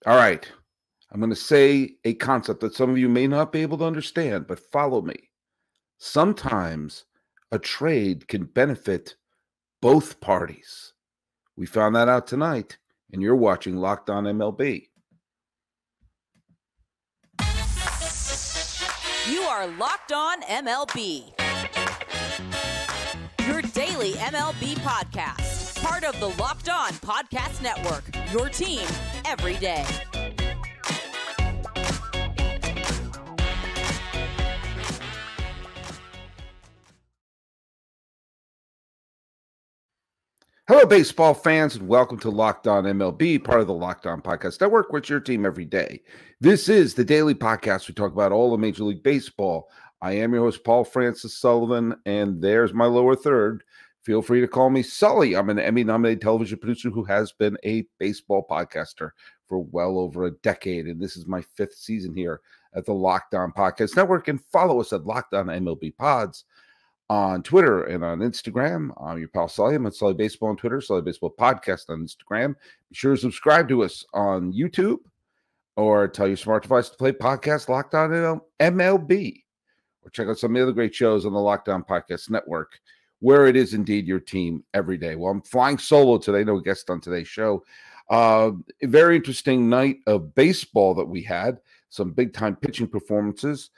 All right. I'm going to say a concept that some of you may not be able to understand, but follow me. Sometimes a trade can benefit both parties. We found that out tonight, and you're watching Locked On MLB. You are Locked On MLB. Your daily MLB podcast. Part of the Locked On Podcast Network. Your team every day. Hello, baseball fans, and welcome to Locked On MLB, part of the Locked On Podcast Network, which is your team every day. This is the daily podcast. We talk about all of Major League Baseball. I am your host, Paul Francis Sullivan, and there's my lower third. Feel free to call me Sully. I'm an Emmy-nominated television producer who has been a baseball podcaster for well over a decade, and this is my fifth season here at the Locked On Podcast Network. And follow us at Locked On MLB Pods on Twitter and on Instagram. I'm your pal Sully. I'm at Sully Baseball on Twitter, Sully Baseball Podcast on Instagram. Be sure to subscribe to us on YouTube or tell your smart device to play podcast Locked On MLB, or check out some of the other great shows on the Locked On Podcast Network, where it is indeed your team every day. Well, I'm flying solo today. No guest on today's show. A very interesting night of baseball that we had. Some big-time pitching performances.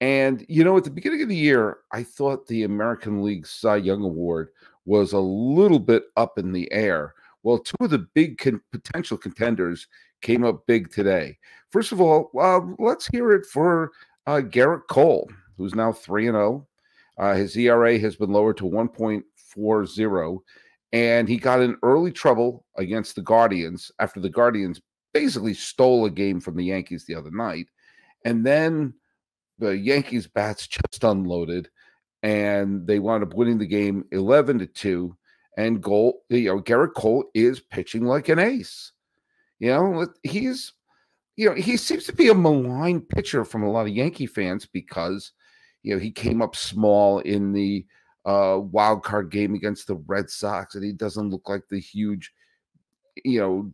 And, you know, at the beginning of the year, I thought the American League Cy Young Award was a little bit up in the air. Well, two of the big potential contenders came up big today. First of all, let's hear it for Garrett Cole, who's now 3-0. His ERA has been lowered to 1.40, and he got in early trouble against the Guardians after the Guardians basically stole a game from the Yankees the other night. And then the Yankees bats just unloaded, and they wound up winning the game 11-2. And Garrett Cole is pitching like an ace. He seems to be a maligned pitcher from a lot of Yankee fans because, he came up small in the wild card game against the Red Sox, and he doesn't look like the huge,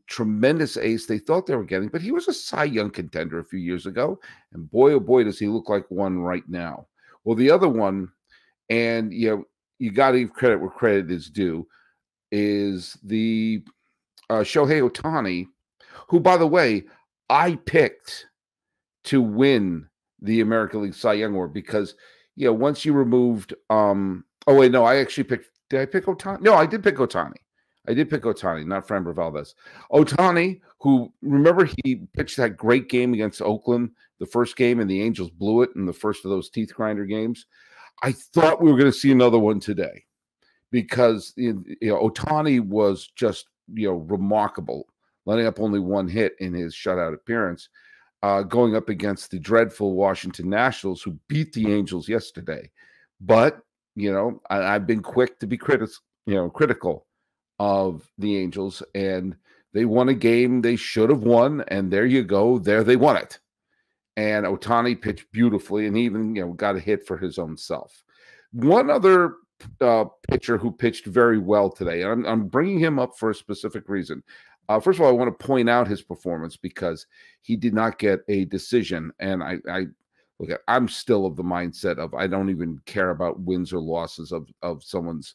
tremendous ace they thought they were getting. But he was a Cy Young contender a few years ago, and boy, oh boy, does he look like one right now. Well, the other one, and you got to give credit where credit is due, is the Shohei Ohtani, who, by the way, I picked to win the American League Cy Young Award because, once you removed, I actually picked, did I pick Ohtani? No, I did pick Ohtani. Not Framber Valdez. Ohtani, who, remember, he pitched that great game against Oakland, the first game, and the Angels blew it in the first of those teeth grinder games. I thought we were going to see another one today because, Ohtani was just, remarkable, letting up only one hit in his shutout appearance, going up against the dreadful Washington Nationals, who beat the Angels yesterday. But, I've been quick to be critical of the Angels, and they won a game they should have won, and there you go. There they won it. And Ohtani pitched beautifully, and he even got a hit for his own self. One other pitcher who pitched very well today, and I'm bringing him up for a specific reason. First of all, I want to point out his performance because he did not get a decision, and I'm still of the mindset of I don't even care about wins or losses of someone's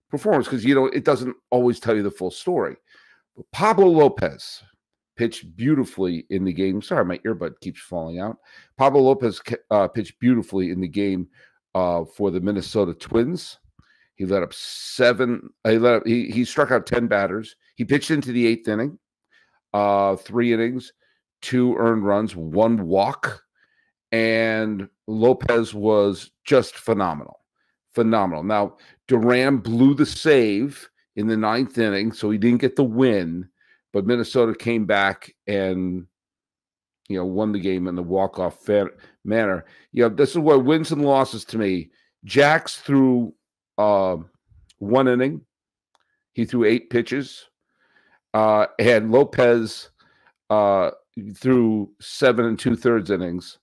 performance because it doesn't always tell you the full story. But Pablo Lopez pitched beautifully in the game. Sorry, my earbud keeps falling out. Pablo Lopez pitched beautifully in the game for the Minnesota Twins. He let up he struck out 10 batters. He pitched into the eighth inning, 3 innings, 2 earned runs, 1 walk, and Lopez was just phenomenal. Now, Duran blew the save in the 9th inning, so he didn't get the win, but Minnesota came back and, won the game in the walk-off manner. This is what wins and losses to me. Jax threw 1 inning. He threw 8 pitches. And Lopez threw 7 2/3 innings.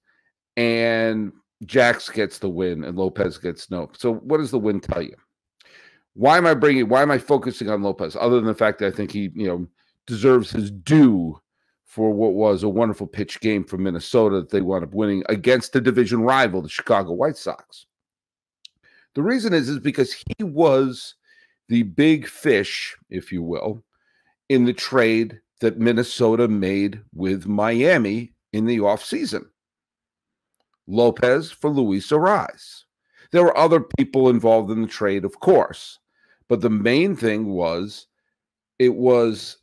And Jax gets the win and Lopez gets no. So what does the win tell you? Why am I focusing on Lopez other than the fact that I think he, deserves his due for what was a wonderful pitch game from Minnesota that they wound up winning against the division rival, the Chicago White Sox. The reason is because he was the big fish, if you will, in the trade that Minnesota made with Miami in the offseason. Lopez for Luis Arraez. There were other people involved in the trade, of course, but the main thing was it was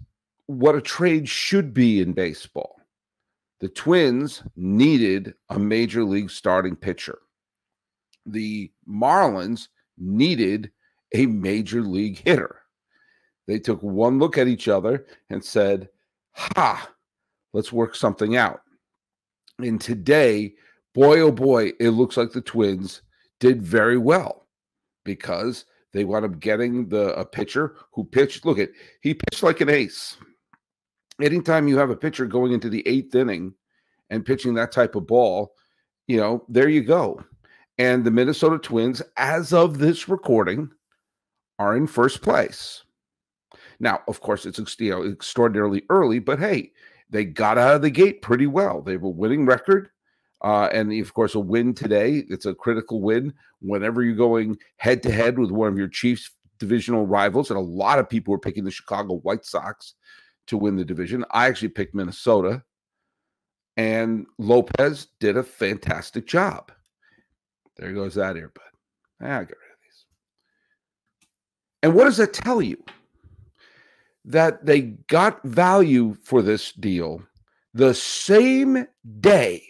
what a trade should be in baseball. The Twins needed a major league starting pitcher. The Marlins needed a major league hitter. They took one look at each other and said, let's work something out. And today, boy, oh boy, it looks like the Twins did very well because they wound up getting a pitcher who pitched. He pitched like an ace. Anytime you have a pitcher going into the 8th inning and pitching that type of ball, there you go. And the Minnesota Twins, as of this recording, are in first place. Now, of course, it's extraordinarily early, but hey, they got out of the gate pretty well. They have a winning record. And of course, a win today, it's a critical win whenever you're going head-to-head with one of your Chiefs divisional rivals. And a lot of people were picking the Chicago White Sox to win the division. I actually picked Minnesota. And Lopez did a fantastic job. There goes that earbud. I'll get rid of these. And what does that tell you? That they got value for this deal the same day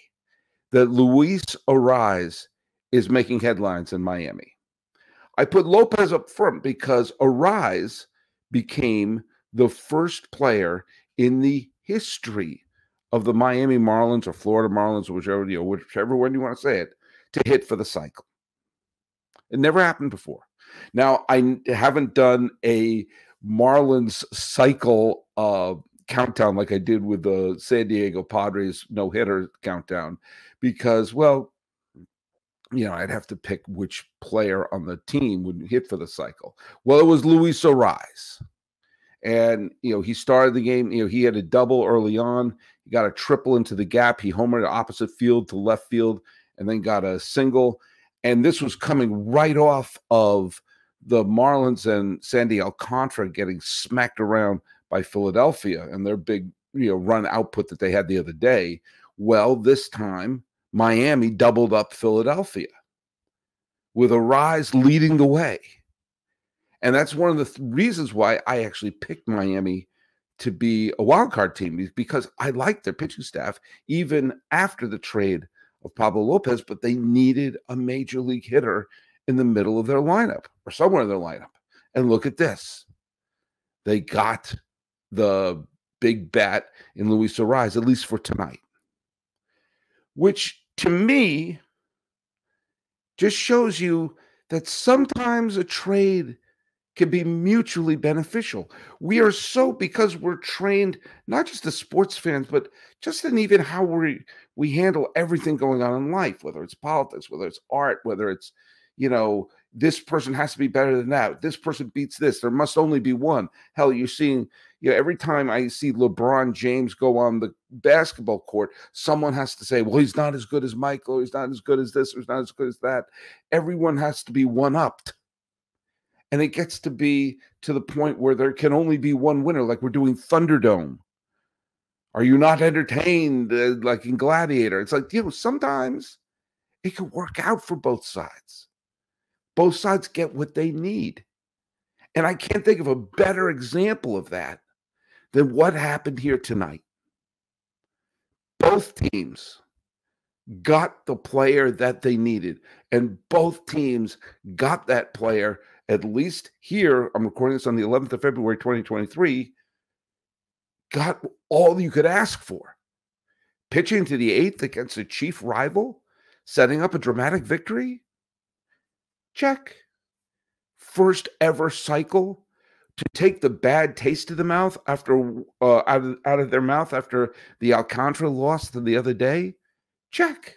that Luis Arraez is making headlines in Miami. I put Lopez up front because Arraez became the first player in the history of the Miami Marlins or Florida Marlins, or whichever one you want to say it, to hit for the cycle. It never happened before. Now, I haven't done a Marlins cycle countdown like I did with the San Diego Padres no-hitter countdown because, I'd have to pick which player on the team would hit for the cycle. Well, it was Luis Arraez. And, he started the game. He had a double early on. He got a triple into the gap. He homered opposite field to left field and then got a single. And this was coming right off of the Marlins and Sandy Alcantara getting smacked around by Philadelphia and their big, run output that they had the other day. Well, this time, Miami doubled up Philadelphia with Arraez leading the way. And that's one of the reasons why I actually picked Miami to be a wild card team, because I liked their pitching staff even after the trade of Pablo Lopez, but they needed a major league hitter in the middle of their lineup or somewhere in their lineup. And look at this. They got the big bat in Luis Arraez, at least for tonight, which to me just shows you that sometimes a trade can be mutually beneficial. We are because we're trained, not just as sports fans, but just in even how we handle everything going on in life, whether it's politics, whether it's art, whether it's, this person has to be better than that. This person beats this. There must only be one. Hell, you're seeing, every time I see LeBron James go on the basketball court, someone has to say, well, he's not as good as Michael. He's not as good as this. Or he's not as good as that. Everyone has to be one-upped. And it gets to be to the point where there can only be one winner, like we're doing Thunderdome. Are you not entertained like in Gladiator? It's like, sometimes it can work out for both sides. Both sides get what they need. And I can't think of a better example of that than what happened here tonight. Both teams got the player that they needed, and both teams got that player. At least here, I'm recording this on the 11th of February, 2023, got all you could ask for. Pitching to the 8th against a chief rival, setting up a dramatic victory? Check. First ever cycle to take the bad taste of the mouth after out of their mouth after the Alcantara loss the other day? Check.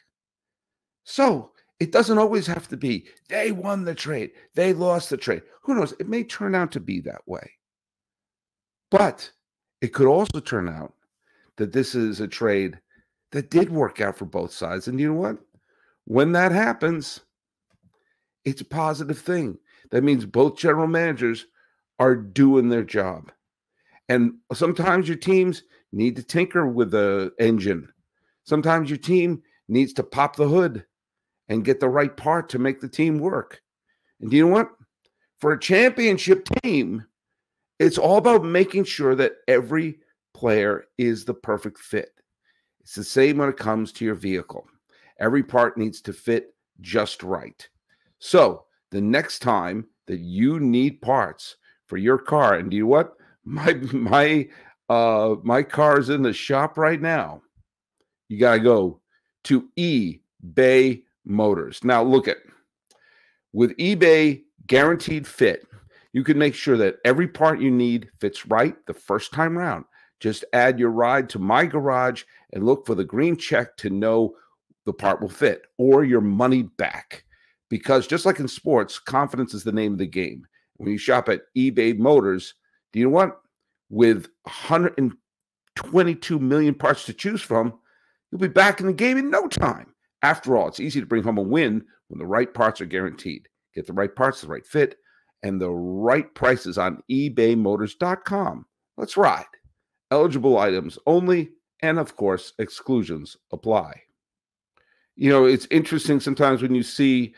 So, it doesn't always have to be, they won the trade, they lost the trade. Who knows? It may turn out to be that way. But it could also turn out that this is a trade that did work out for both sides. And you know what? When that happens, it's a positive thing. That means both general managers are doing their job. And sometimes your teams need to tinker with the engine. Sometimes your team needs to pop the hood and get the right part to make the team work. And you know what? For a championship team, it's all about making sure that every player is the perfect fit. It's the same when it comes to your vehicle. Every part needs to fit just right. So the next time that you need parts for your car, and do you know what? My car's in the shop right now. You got to go to eBay Motors. Now look at, with eBay Guaranteed Fit, you can make sure that every part you need fits right the first time round. Just add your ride to My Garage and look for the green check to know the part will fit, or your money back. Because just like in sports, confidence is the name of the game. When you shop at eBay Motors, do you know what? With 122 million parts to choose from, you'll be back in the game in no time. After all, it's easy to bring home a win when the right parts are guaranteed. Get the right parts, the right fit, and the right prices on ebaymotors.com. Let's ride. Eligible items only, and of course, exclusions apply. You know, it's interesting sometimes when you see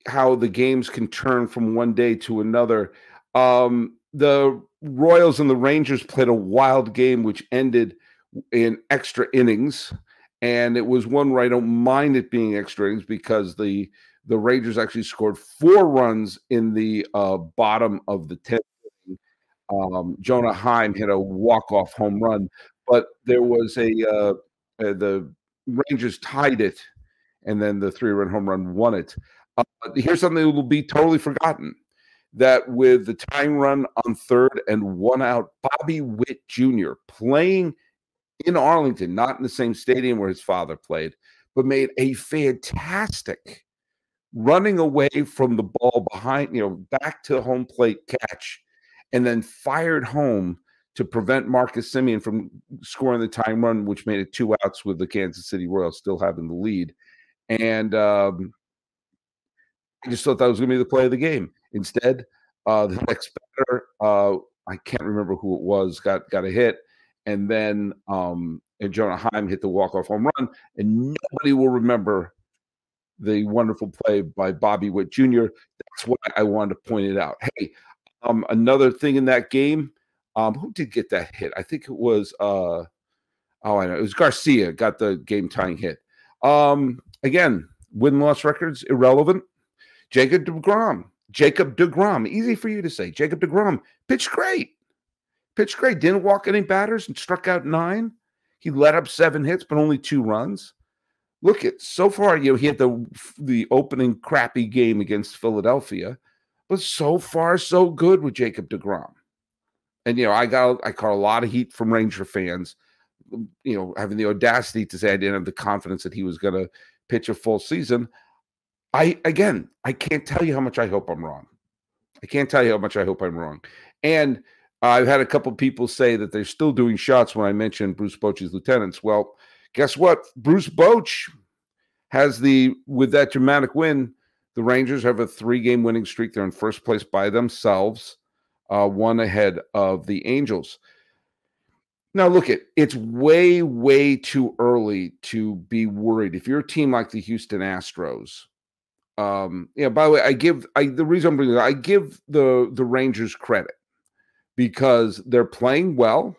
how the games can turn from one day to another. The Royals and the Rangers played a wild game, which ended in extra innings. And it was one where I don't mind it being extra innings because the Rangers actually scored 4 runs in the bottom of the 10th inning. Jonah Heim hit a walk-off home run, but there was the Rangers tied it, and then the 3-run home run won it. Here's something that will be totally forgotten, that with the tying run on third and 1 out, Bobby Witt Jr. playing in Arlington, not in the same stadium where his father played, but made a fantastic running away from the ball behind, back to home plate catch, and then fired home to prevent Marcus Semien from scoring the tying run, which made it 2 outs with the Kansas City Royals still having the lead. And I just thought that was going to be the play of the game. Instead, the next batter, I can't remember who it was, got a hit, and then and Jonah Heim hit the walk-off home run, and nobody will remember the wonderful play by Bobby Witt Jr. That's why I wanted to point it out. Hey, another thing in that game, who did get that hit? I think it was I know it was Garcia got the game-tying hit. Again, win-loss records irrelevant. Jacob DeGrom, easy for you to say. Jacob DeGrom pitched great. Didn't walk any batters and struck out 9. He let up 7 hits, but only 2 runs. Look at so far, he had the opening crappy game against Philadelphia, but so far so good with Jacob DeGrom. And I caught a lot of heat from Ranger fans, having the audacity to say I didn't have the confidence that he was going to pitch a full season. I can't tell you how much I hope I'm wrong. And I've had a couple people say that they're still doing shots when I mentioned Bruce Bochy's lieutenants. Well, guess what? Bruce Bochy has with that dramatic win, the Rangers have a 3-game winning streak. They're in first place by themselves, 1 ahead of the Angels. Now, look, it's way, way too early to be worried. If you're a team like the Houston Astros, by the way, I give the Rangers credit because they're playing well.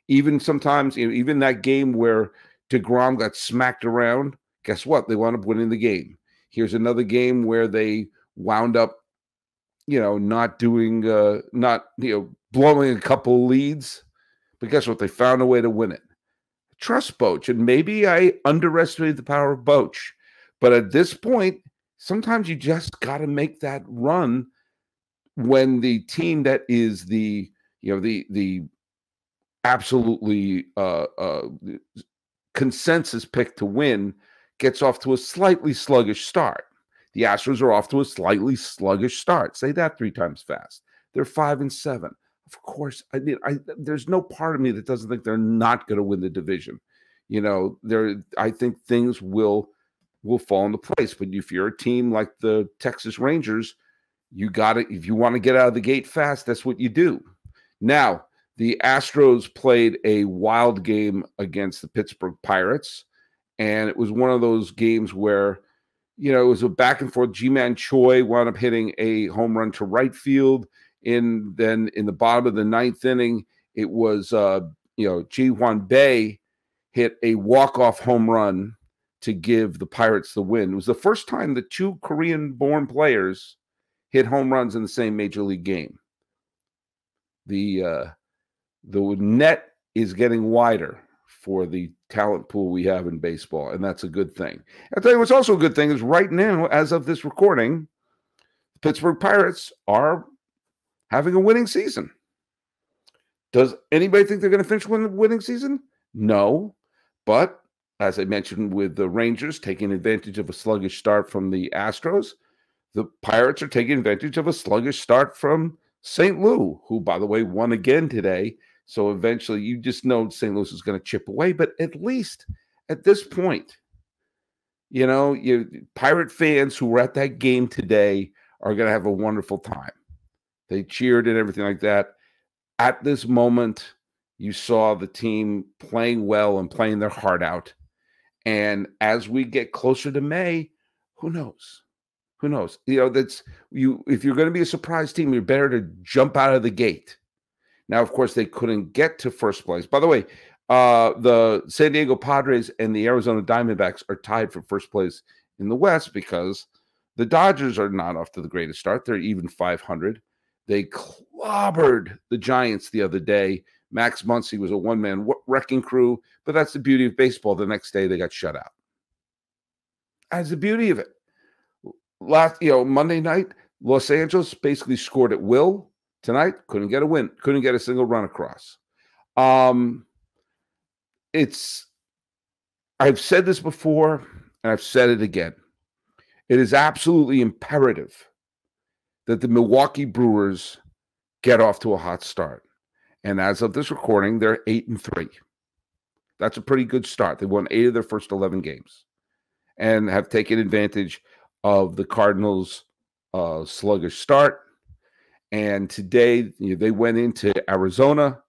Even sometimes, even that game where DeGrom got smacked around, guess what? They wound up winning the game. Here's another game where they wound up, not doing, blowing a couple leads. But guess what? They found a way to win it. Trust Boch. And maybe I underestimated the power of Boch. But at this point, sometimes you just got to make that run when the team that is the absolutely consensus pick to win gets off to a slightly sluggish start. The Astros are off to a slightly sluggish start. Say that 3 times fast. They're 5-7. of course, I mean, there's no part of me that doesn't think they're not going to win the division. I think things will fall into place. But if you're a team like the Texas Rangers, you got to, if you want to get out of the gate fast, that's what you do. Now, the Astros played a wild game against the Pittsburgh Pirates, and it was one of those games where, it was a back and forth. Ji-Man Choi wound up hitting a home run to right field. Then in the bottom of the ninth inning, it was, Ji-Hwan Bae hit a walk-off home run to give the Pirates the win. It was the first time the two Korean-born players hit home runs in the same major league game. The net is getting wider for the talent pool we have in baseball, and that's a good thing. I'll tell you what's also a good thing is right now, as of this recording, the Pittsburgh Pirates are having a winning season. Does anybody think they're going to finish with a winning season? No, but as I mentioned with the Rangers taking advantage of a sluggish start from the Astros, the Pirates are taking advantage of a sluggish start from St. Louis, who, by the way, won again today. So eventually you just know St. Louis is going to chip away. But at least at this point, Pirate fans who were at that game today are going to have a wonderful time. They cheered and everything like that. At this moment, you saw the team playing well and playing their heart out. And as we get closer to May, who knows? Who knows? If you're going to be a surprise team, you're better to jump out of the gate. Now, of course, they couldn't get to first place. By the way, the San Diego Padres and the Arizona Diamondbacks are tied for first place in the West because the Dodgers are not off to the greatest start. They're even 500. They clobbered the Giants the other day. Max Muncy was a one-man wrecking crew, but that's the beauty of baseball. The next day, they got shut out. That's the beauty of it. Monday night, Los Angeles basically scored at will. Tonight, couldn't get a win, couldn't get a single run across. I've said this before, and I've said it again. It is absolutely imperative that the Milwaukee Brewers get off to a hot start. And as of this recording, they're 8-3. That's a pretty good start. They won 8 of their first 11 games and have taken advantage of the Cardinals' sluggish start. And today, they went into Arizona,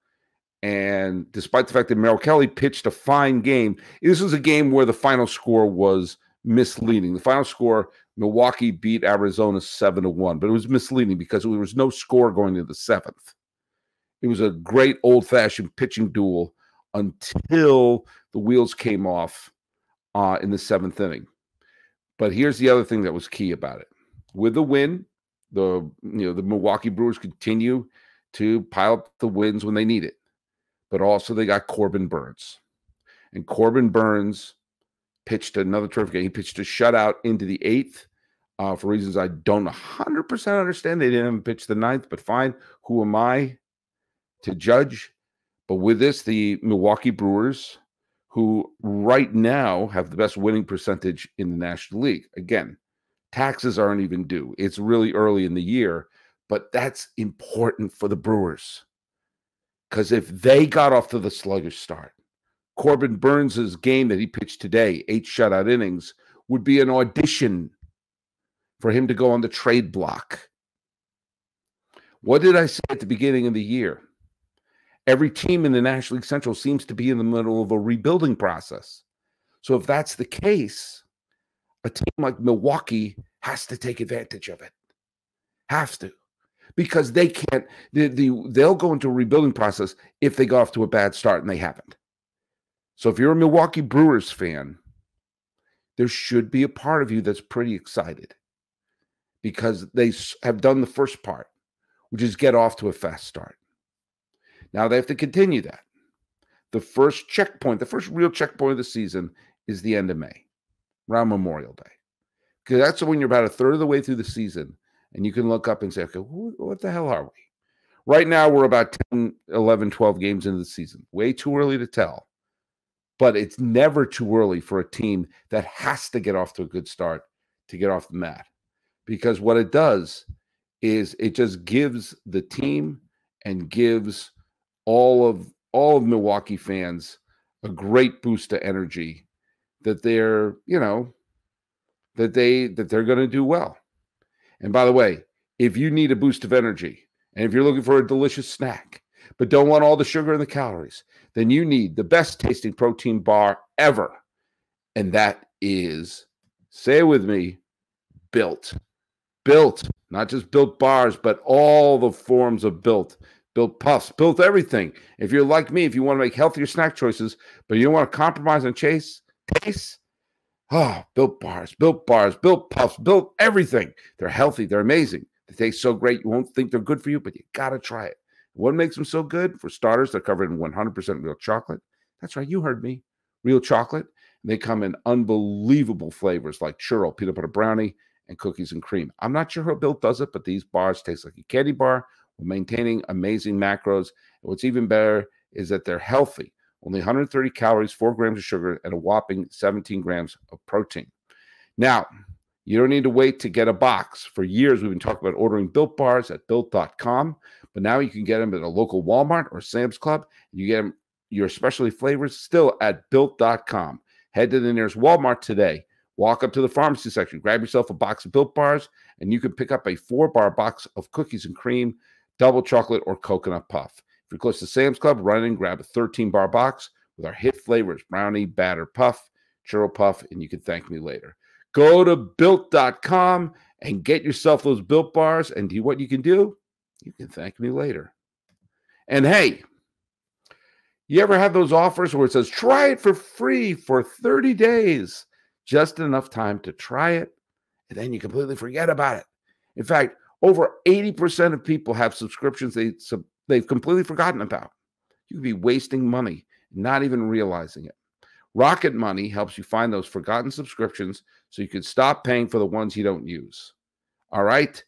and despite the fact that Merrill Kelly pitched a fine game, this was a game where the final score was misleading. The final score, Milwaukee beat Arizona 7-1, but it was misleading because there was no score going into the 7th. It was a great old-fashioned pitching duel until the wheels came off in the 7th inning. But here's the other thing that was key about it. With the win, the Milwaukee Brewers continue to pile up the wins when they need it. But also they got Corbin Burnes. And Corbin Burnes pitched another terrific game. He pitched a shutout into the 8th for reasons I don't 100% understand. They didn't pitch the 9th, but fine. Who am I to judge? But with this, the Milwaukee Brewers, who right now have the best winning percentage in the National League. Again, taxes aren't even due. It's really early in the year, but that's important for the Brewers. Because if they got off to the sluggish start, Corbin Burnes' game that he pitched today, 8 shutout innings, would be an audition for him to go on the trade block. What did I say at the beginning of the year? Every team in the National League Central seems to be in the middle of a rebuilding process. So if that's the case, a team like Milwaukee has to take advantage of it. Have to. Because they can't, they'll go into a rebuilding process if they go off to a bad start, and they haven't. So if you're a Milwaukee Brewers fan, there should be a part of you that's pretty excited because they have done the first part, which is get off to a fast start. Now they have to continue that. The first checkpoint, the first real checkpoint of the season is the end of May, around Memorial Day. Because that's when you're about a third of the way through the season, and you can look up and say, okay, what the hell are we? Right now, we're about 10, 11, 12 games into the season. Way too early to tell. But it's never too early for a team that has to get off to a good start to get off the mat. Because what it does is it just gives the team and gives all of Milwaukee fans a great boost of energy that they're, that they're going to do well. And by the way, if you need a boost of energy and if you're looking for a delicious snack, but don't want all the sugar and the calories, then you need the best tasting protein bar ever. And that is, say it with me, Built. Built, not just Built bars, but all the forms of Built. Built Puffs, Built everything. If you're like me, if you want to make healthier snack choices, but you don't want to compromise on taste, Built bars, Built Puffs, Built everything. They're healthy. They're amazing. They taste so great. You won't think they're good for you, but you got to try it. What makes them so good? For starters, they're covered in 100% real chocolate. That's right. You heard me. Real chocolate. They come in unbelievable flavors like churro, peanut butter brownie, and cookies and cream. I'm not sure how Built does it, but these bars taste like a candy bar while maintaining amazing macros. And what's even better is that they're healthy. Only 130 calories, 4 grams of sugar, and a whopping 17 grams of protein. Now, you don't need to wait to get a box. For years, we've been talking about ordering Built bars at Built.com, but now you can get them at a local Walmart or Sam's Club. You get them, your specialty flavors still at Built.com. Head to the nearest Walmart today. Walk up to the pharmacy section, grab yourself a box of Built bars, and you can pick up a 4-bar box of cookies and cream, double chocolate, or coconut puff. If you're close to Sam's Club, run in and grab a 13-bar box with our hit flavors, brownie, batter puff, churro puff, and you can thank me later. Go to Built.com and get yourself those Built bars, and do what you can do? You can thank me later. And hey, you ever have those offers where it says, try it for free for 30 days? Just enough time to try it, and then you completely forget about it. In fact, over 80% of people have subscriptions they've completely forgotten about. You could be wasting money, not even realizing it. RocketMoney helps you find those forgotten subscriptions so you can stop paying for the ones you don't use. All right?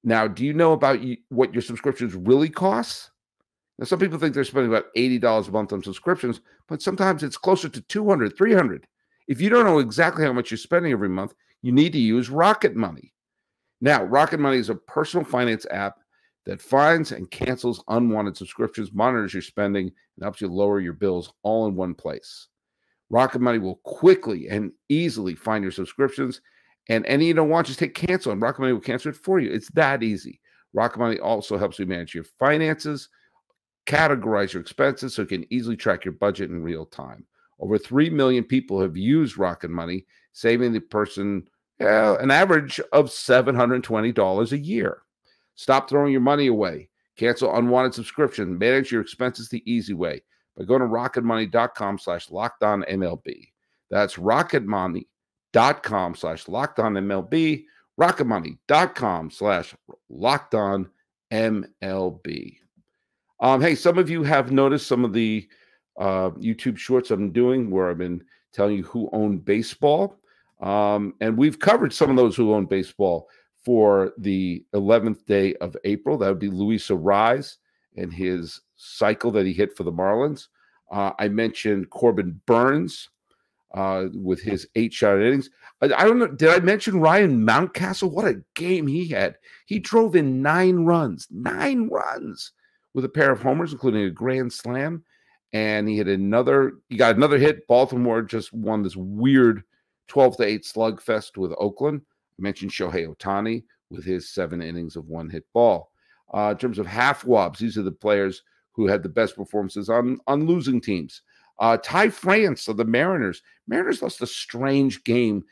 Now, do you know about what your subscriptions really cost? Now, some people think they're spending about $80 a month on subscriptions, but sometimes it's closer to $200, $300. If you don't know exactly how much you're spending every month, you need to use RocketMoney. Now, RocketMoney is a personal finance app that finds and cancels unwanted subscriptions, monitors your spending, and helps you lower your bills all in one place. RocketMoney will quickly and easily find your subscriptions, and any you don't want, just hit cancel, and RocketMoney will cancel it for you. It's that easy. RocketMoney also helps you manage your finances, categorize your expenses so you can easily track your budget in real time. Over 3 million people have used RocketMoney, saving the person an average of $720 a year. Stop throwing your money away. Cancel unwanted subscriptions. Manage your expenses the easy way by going to rocketmoney.com/lockedonmlb. That's rocketmoney.com/lockedonmlb. rocketmoney.com/lockedonmlb. Hey, some of you have noticed some of the YouTube shorts I'm doing where I've been telling you who owned baseball. And we've covered some of those who own baseball for the 11th day of April. That would be Luis Arraez and his cycle that he hit for the Marlins. I mentioned Corbin Burnes with his 8-shot innings. I don't know. Did I mention Ryan Mountcastle? What a game he had. He drove in 9 runs with a pair of homers, including a grand slam. And he got another hit. Baltimore just won this weird 12-8 slugfest with Oakland. I mentioned Shohei Ohtani with his 7 innings of 1-hit ball. In terms of half wobs, these are the players who had the best performances on losing teams. Ty France of the Mariners. Mariners lost a strange game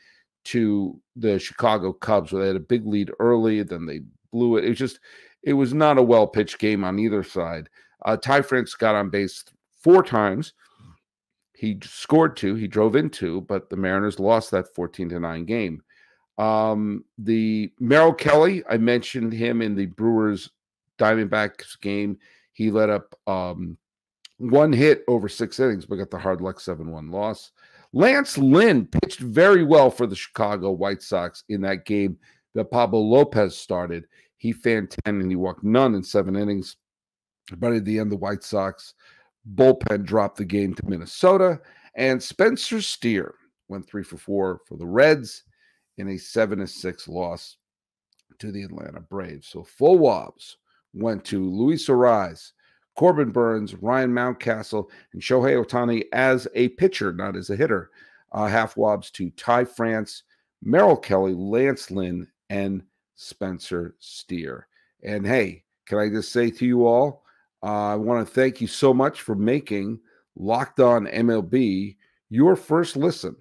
to the Chicago Cubs where they had a big lead early, then they blew it. It was not a well-pitched game on either side. Ty France got on base 4 times. He scored 2. He drove in 2, but the Mariners lost that 14-9 game. The Merrill Kelly, I mentioned him in the Brewers Diamondbacks game. He let up 1 hit over 6 innings, but got the hard luck 7-1 loss. Lance Lynn pitched very well for the Chicago White Sox in that game that Pablo Lopez started. He fanned 10 and he walked none in 7 innings. But at the end, the White Sox bullpen dropped the game to Minnesota, and Spencer Steer went 3 for 4 for the Reds in a 7-6 loss to the Atlanta Braves. So full wobs went to Luis Arraez, Corbin Burnes, Ryan Mountcastle, and Shohei Ohtani as a pitcher, not as a hitter. Half wobs to Ty France, Merrill Kelly, Lance Lynn, and Spencer Steer. And hey, can I just say to you all, I want to thank you so much for making Locked On MLB your first listen.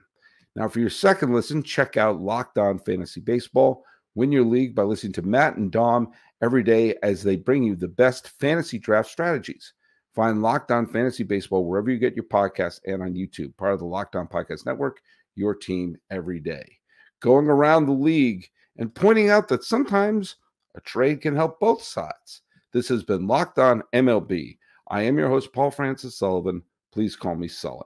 Now, for your second listen, check out Locked On Fantasy Baseball. Win your league by listening to Matt and Dom every day as they bring you the best fantasy draft strategies. Find Locked On Fantasy Baseball wherever you get your podcasts and on YouTube, part of the Locked On Podcast Network, your team every day. Going around the league and pointing out that sometimes a trade can help both sides. This has been Locked On MLB. I am your host, Paul Francis Sullivan. Please call me Sully.